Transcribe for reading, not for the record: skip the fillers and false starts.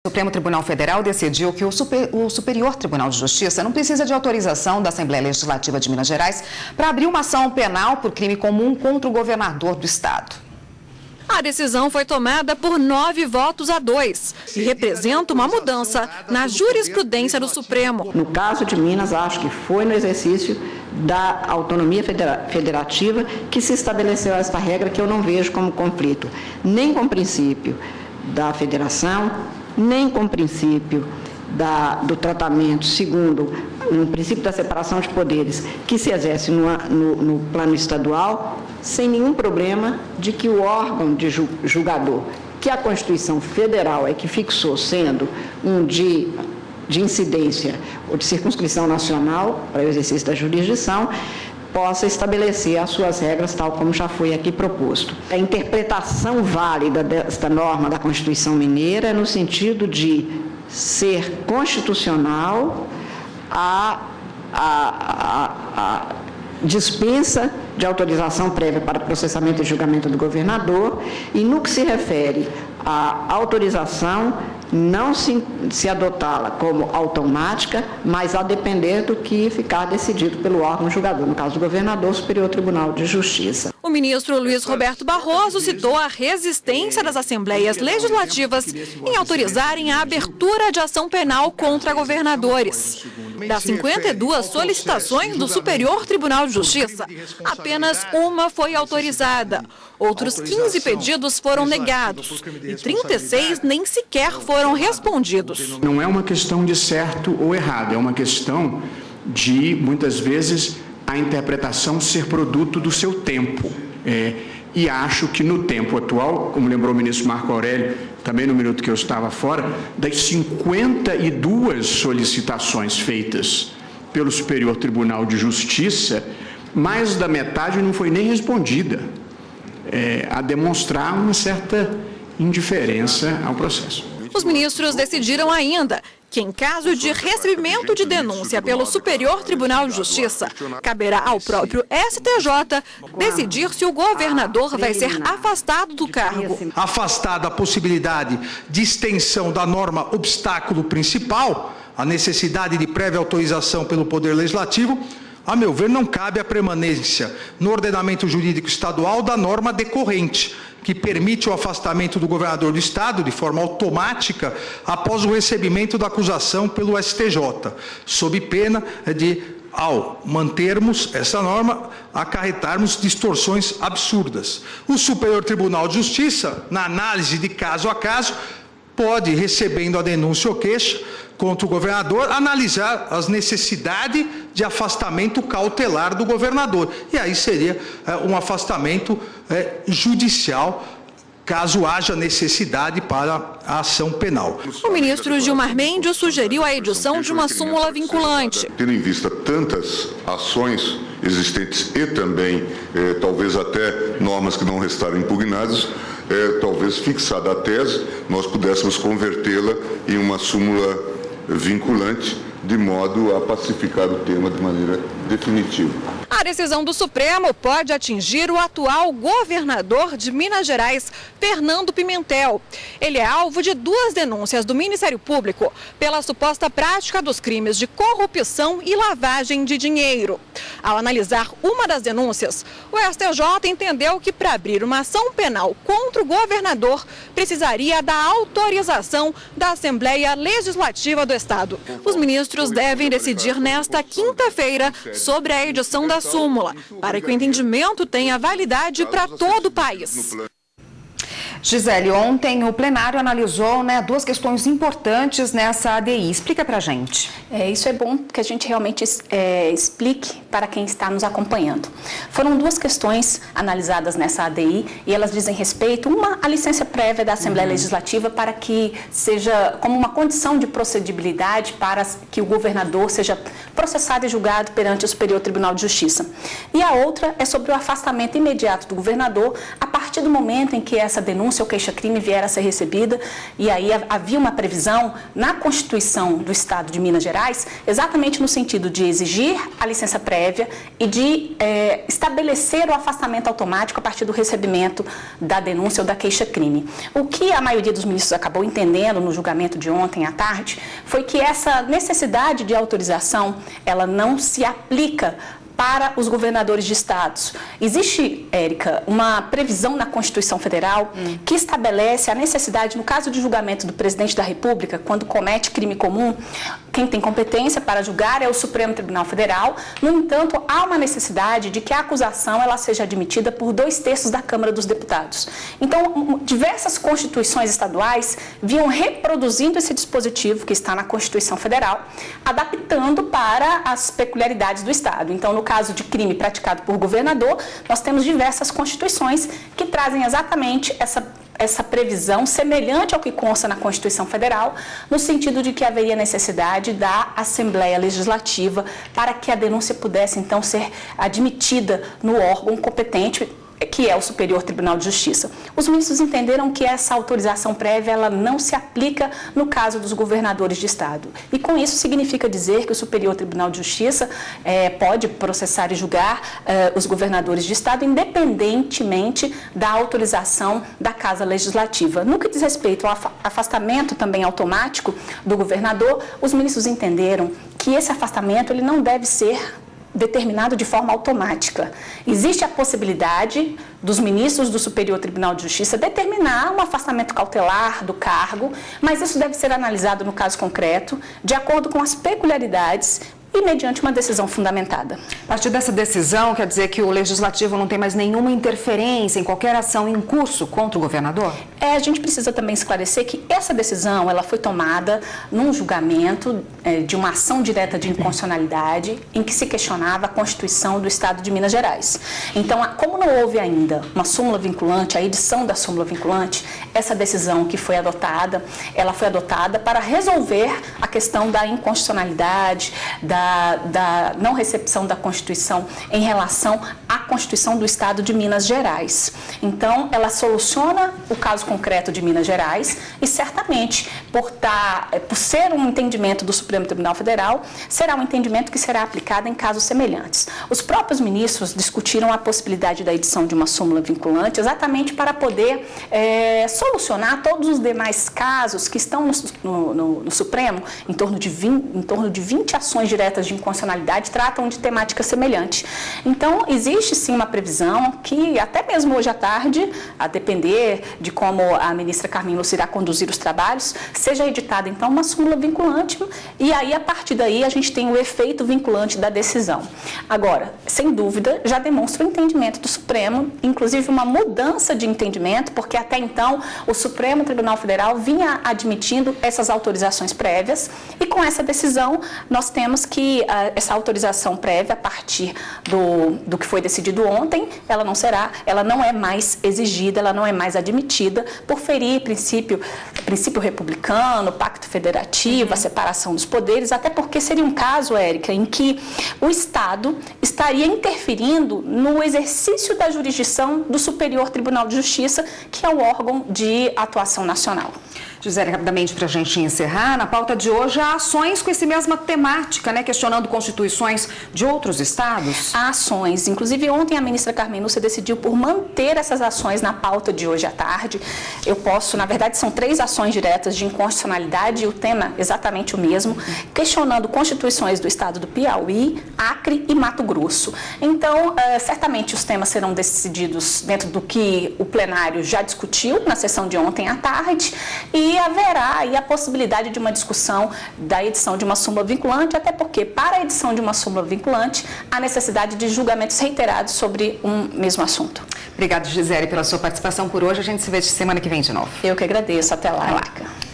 O Supremo Tribunal Federal decidiu que o Superior Tribunal de Justiça não precisa de autorização da Assembleia Legislativa de Minas Gerais para abrir uma ação penal por crime comum contra o governador do estado. A decisão foi tomada por 9-2 e representa uma mudança na jurisprudência do Supremo. No caso de Minas, acho que foi no exercício da autonomia federativa que se estabeleceu esta regra, que eu não vejo como conflito, nem com o princípio da federação, nem com o princípio do tratamento segundo um princípio da separação de poderes que se exerce no plano estadual, sem nenhum problema de que o órgão de julgador, que a Constituição Federal é que fixou sendo um de incidência ou de circunscrição nacional para o exercício da jurisdição, possa estabelecer as suas regras, tal como já foi aqui proposto. A interpretação válida desta norma da Constituição Mineira é no sentido de ser constitucional a dispensa de autorização prévia para processamento e julgamento do governador, e no que se refere à autorização, não se adotá-la como automática, mas a depender do que ficar decidido pelo órgão julgador, no caso do governador, Superior Tribunal de Justiça. O ministro Luiz Roberto Barroso citou a resistência das Assembleias Legislativas em autorizarem a abertura de ação penal contra governadores. Das 52 solicitações do Superior Tribunal de Justiça, apenas uma foi autorizada. Outros 15 pedidos foram negados e 36 nem sequer foram respondidos. Não é uma questão de certo ou errado, é uma questão de, muitas vezes, a interpretação ser produto do seu tempo. E acho que no tempo atual, como lembrou o ministro Marco Aurélio, também no minuto que eu estava fora, das 52 solicitações feitas pelo Superior Tribunal de Justiça, mais da metade não foi nem respondida, a demonstrar uma certa indiferença ao processo. Os ministros decidiram ainda que, em caso de recebimento de denúncia pelo Superior Tribunal de Justiça, caberá ao próprio STJ decidir se o governador vai ser afastado do cargo. Afastada a possibilidade de extensão da norma obstáculo principal, a necessidade de prévia autorização pelo Poder Legislativo, a meu ver, não cabe a permanência no ordenamento jurídico estadual da norma decorrente, que permite o afastamento do governador do estado de forma automática após o recebimento da acusação pelo STJ, sob pena de, ao mantermos essa norma, acarretarmos distorções absurdas. O Superior Tribunal de Justiça, na análise de caso a caso, pode, recebendo a denúncia ou queixa contra o governador, analisar as necessidades de afastamento cautelar do governador. E aí seria um afastamento judicial, caso haja necessidade para a ação penal. O ministro Gilmar Mendes sugeriu a edição de uma súmula vinculante. Tendo em vista tantas ações existentes e também, talvez até normas que não restaram impugnadas, talvez fixada a tese, nós pudéssemos convertê-la em uma súmula vinculante, de modo a pacificar o tema de maneira definitiva. A decisão do Supremo pode atingir o atual governador de Minas Gerais, Fernando Pimentel. Ele é alvo de 2 denúncias do Ministério Público pela suposta prática dos crimes de corrupção e lavagem de dinheiro. Ao analisar uma das denúncias, o STJ entendeu que para abrir uma ação penal contra o governador precisaria da autorização da Assembleia Legislativa do Estado. Os ministros devem decidir nesta quinta-feira sobre a edição da súmula, para que o entendimento tenha validade para todo o país. Gisele, ontem o plenário analisou 2 questões importantes nessa ADI. Explica pra gente. Isso é bom que a gente realmente explique para quem está nos acompanhando. Foram 2 questões analisadas nessa ADI e elas dizem respeito, uma, a licença prévia da Assembleia Legislativa para que seja como uma condição de procedibilidade para que o governador seja processado e julgado perante o Superior Tribunal de Justiça. E a outra é sobre o afastamento imediato do governador a partir partir do momento em que essa denúncia ou queixa-crime vier a ser recebida, e aí havia uma previsão na Constituição do Estado de Minas Gerais, exatamente no sentido de exigir a licença prévia e de estabelecer o afastamento automático a partir do recebimento da denúncia ou da queixa-crime. O que a maioria dos ministros acabou entendendo no julgamento de ontem à tarde foi que essa necessidade de autorização, ela não se aplica para os governadores de estados. Existe, Érica, uma previsão na Constituição Federal que estabelece a necessidade, no caso de julgamento do presidente da República, quando comete crime comum, quem tem competência para julgar é o Supremo Tribunal Federal. No entanto, há uma necessidade de que a acusação ela seja admitida por 2/3 da Câmara dos Deputados. Então, diversas constituições estaduais vinham reproduzindo esse dispositivo que está na Constituição Federal, adaptando para as peculiaridades do Estado. Então, no caso de crime praticado por governador, nós temos diversas constituições que trazem exatamente essa previsão semelhante ao que consta na Constituição Federal, no sentido de que haveria necessidade da Assembleia Legislativa para que a denúncia pudesse, então, ser admitida no órgão competente, que é o Superior Tribunal de Justiça. Os ministros entenderam que essa autorização prévia ela não se aplica no caso dos governadores de Estado. E com isso significa dizer que o Superior Tribunal de Justiça pode processar e julgar os governadores de Estado independentemente da autorização da Casa Legislativa. No que diz respeito ao afastamento também automático do governador, os ministros entenderam que esse afastamento ele não deve ser determinado de forma automática. Existe a possibilidade dos ministros do Superior Tribunal de Justiça determinar um afastamento cautelar do cargo, mas isso deve ser analisado no caso concreto, de acordo com as peculiaridades e mediante uma decisão fundamentada. A partir dessa decisão, quer dizer que o Legislativo não tem mais nenhuma interferência em qualquer ação em curso contra o governador? A gente precisa também esclarecer que essa decisão ela foi tomada num julgamento de uma ação direta de inconstitucionalidade em que se questionava a Constituição do Estado de Minas Gerais. Então, como não houve ainda uma súmula vinculante, a edição da súmula vinculante, essa decisão que foi adotada, ela foi adotada para resolver a questão da inconstitucionalidade, da não recepção da Constituição em relação à Constituição do Estado de Minas Gerais. Então, ela soluciona o caso concreto de Minas Gerais e certamente, por ser um entendimento do Supremo Tribunal Federal, será um entendimento que será aplicado em casos semelhantes. Os próprios ministros discutiram a possibilidade da edição de uma súmula vinculante exatamente para poder solucionar todos os demais casos que estão no Supremo, em torno de 20 ações diretas de inconstitucionalidade tratam de temática semelhante. Então, existe sim uma previsão que até mesmo hoje à tarde, a depender de como a ministra Carmen Lúcia irá conduzir os trabalhos, seja editada então uma súmula vinculante e aí a partir daí a gente tem o efeito vinculante da decisão. Agora, sem dúvida, já demonstra o entendimento do Supremo, inclusive uma mudança de entendimento, porque até então o Supremo Tribunal Federal vinha admitindo essas autorizações prévias e com essa decisão nós temos que essa autorização prévia, a partir do que foi decidido ontem, ela não é mais exigida, ela não é mais admitida por ferir princípio republicano, pacto federativo, a separação dos poderes, até porque seria um caso, Érica, em que o Estado estaria interferindo no exercício da jurisdição do Superior Tribunal de Justiça, que é o órgão de atuação nacional. Gisele, rapidamente para a gente encerrar, na pauta de hoje há ações com essa mesma temática, questionando constituições de outros estados? Há ações, inclusive ontem a ministra Carmen Lúcia decidiu por manter essas ações na pauta de hoje à tarde. Na verdade são 3 ações diretas de inconstitucionalidade e o tema é exatamente o mesmo, questionando constituições do estado do Piauí, Acre e Mato Grosso. Então, certamente os temas serão decididos dentro do que o plenário já discutiu na sessão de ontem à tarde e haverá aí a possibilidade de uma discussão da edição de uma súmula vinculante, até porque para a edição de uma súmula vinculante há necessidade de julgamentos reiterados sobre um mesmo assunto. Obrigada, Gisele, pela sua participação por hoje. A gente se vê semana que vem de novo. Eu que agradeço. Até lá.